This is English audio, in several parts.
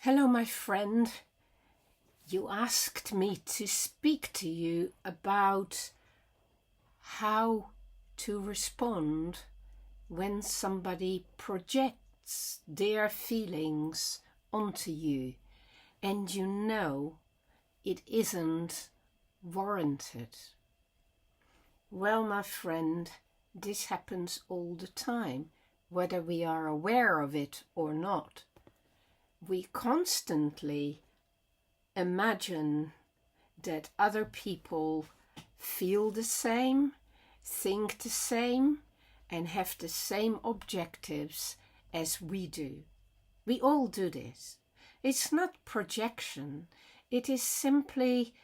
Hello, my friend. You asked me to speak to you about how to respond when somebody projects their feelings onto you and you know it isn't warranted. Well, my friend, this happens all the time, whether we are aware of it or not. We constantly imagine that other people feel the same, think the same, and have the same objectives as we do. We all do this. It's not projection. It is simply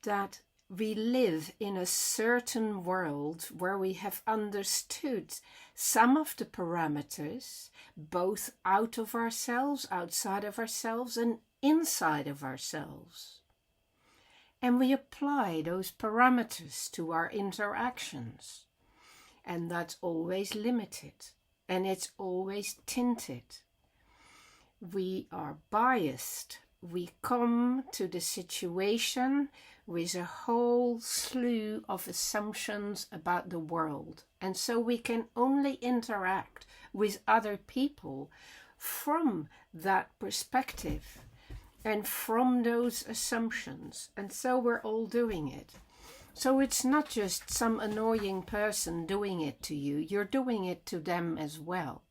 that we live in a certain world where we have understood some of the parameters, both out of ourselves, outside of ourselves, and inside of ourselves. And we apply those parameters to our interactions. And that's always limited, and it's always tinted. We are biased. We come to the situation with a whole slew of assumptions about the world. And so we can only interact with other people from that perspective and from those assumptions. And so we're all doing it. So it's not just some annoying person doing it to you. You're doing it to them as well.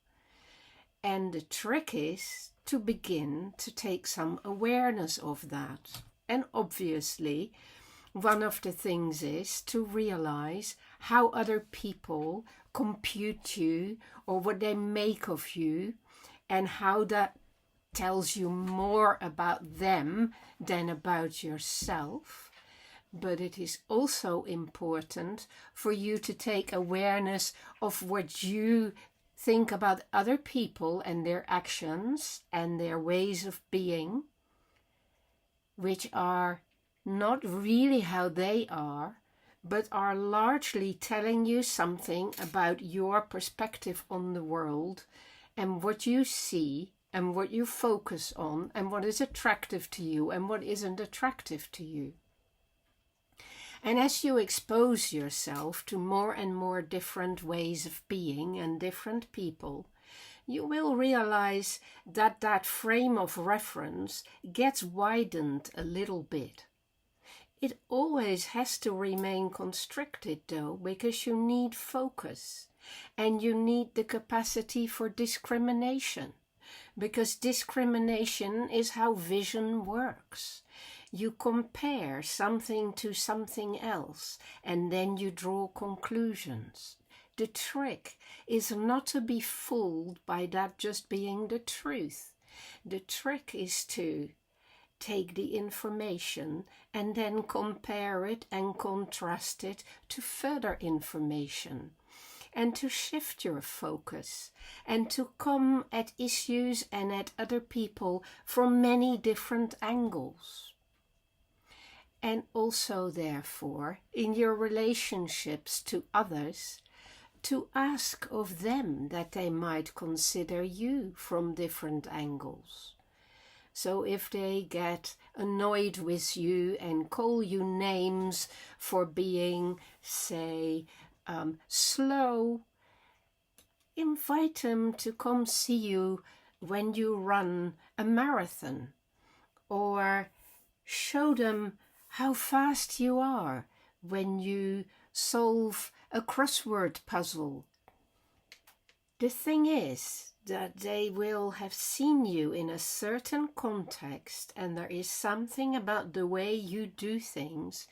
And the trick is to begin to take some awareness of that. And obviously, one of the things is to realize how other people compute you or what they make of you, and how that tells you more about them than about yourself. But it is also important for you to take awareness of what you think about other people and their actions and their ways of being, which are not really how they are, but are largely telling you something about your perspective on the world and what you see and what you focus on and what is attractive to you and what isn't attractive to you. And as you expose yourself to more and more different ways of being and different people, you will realize that that frame of reference gets widened a little bit. It always has to remain constricted though, because you need focus and you need the capacity for discrimination, because discrimination is how vision works. You compare something to something else and then you draw conclusions. The trick is not to be fooled by that just being the truth. The trick is to take the information and then compare it and contrast it to further information, and to shift your focus and to come at issues and at other people from many different angles. And also, therefore, in your relationships to others, to ask of them that they might consider you from different angles. So if they get annoyed with you and call you names for being, say, slow, invite them to come see you when you run a marathon, or show them how fast you are when you solve a crossword puzzle. The thing is that they will have seen you in a certain context, and there is something about the way you do things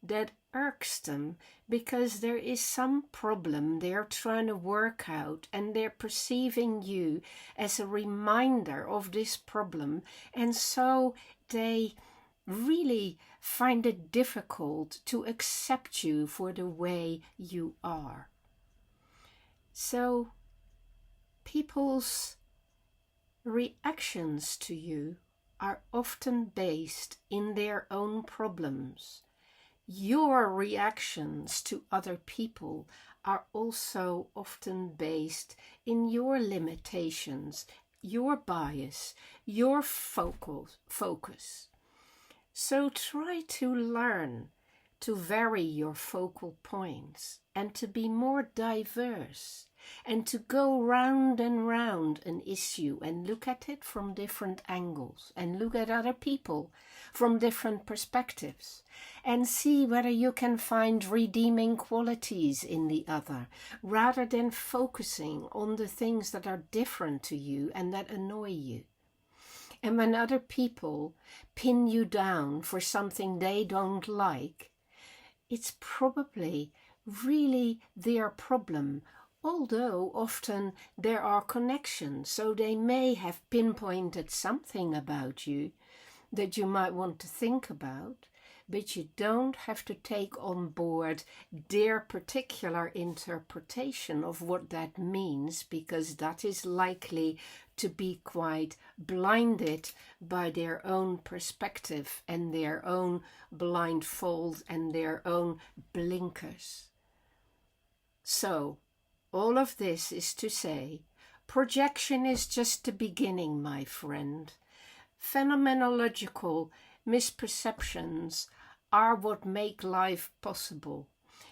that irks them, because there is some problem they're trying to work out, and they're perceiving you as a reminder of this problem, and so they really find it difficult to accept you for the way you are. So people's reactions to you are often based in their own problems. Your reactions to other people are also often based in your limitations, your bias, your focus. So try to learn to vary your focal points and to be more diverse and to go round and round an issue and look at it from different angles and look at other people from different perspectives and see whether you can find redeeming qualities in the other rather than focusing on the things that are different to you and that annoy you. And when other people pin you down for something they don't like, it's probably really their problem, although often there are connections, so they may have pinpointed something about you that you might want to think about, but you don't have to take on board their particular interpretation of what that means, because that is likely to be quite blinded by their own perspective and their own blindfold and their own blinkers. So, all of this is to say, projection is just the beginning, my friend. Phenomenological misperceptions are what make life possible.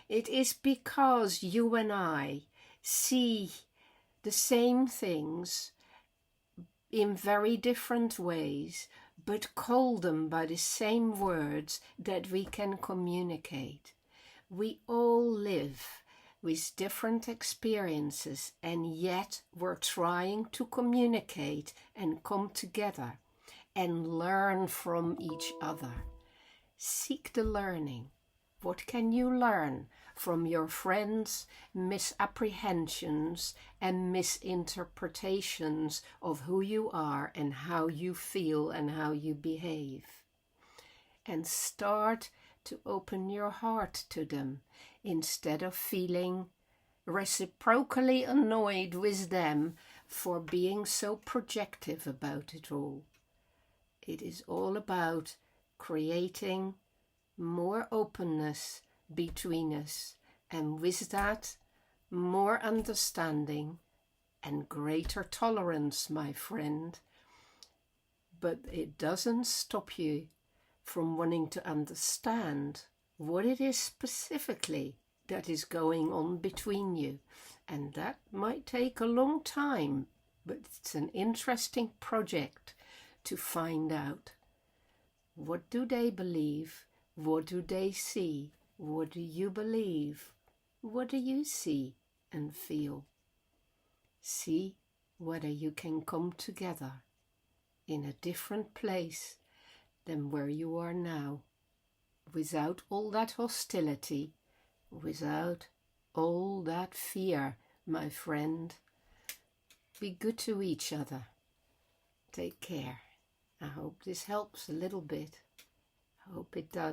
It is because you and I see the same things in very different ways, but call them by the same words that we can communicate. We all live with different experiences, and yet we're trying to communicate and come together and learn from each other. Seek the learning. What can you learn from your friends' misapprehensions and misinterpretations of who you are and how you feel and how you behave? And start to open your heart to them instead of feeling reciprocally annoyed with them for being so projective about it all. It is all about creating more openness between us, and with that, more understanding and greater tolerance, my friend. But it doesn't stop you from wanting to understand what it is specifically that is going on between you. And that might take a long time, but it's an interesting project to find out. What do they believe? What do they see? What do you believe? What do you see and feel? See whether you can come together in a different place than where you are now, without all that hostility, without all that fear, my friend. Be good to each other. Take care. I hope this helps a little bit. I hope it does.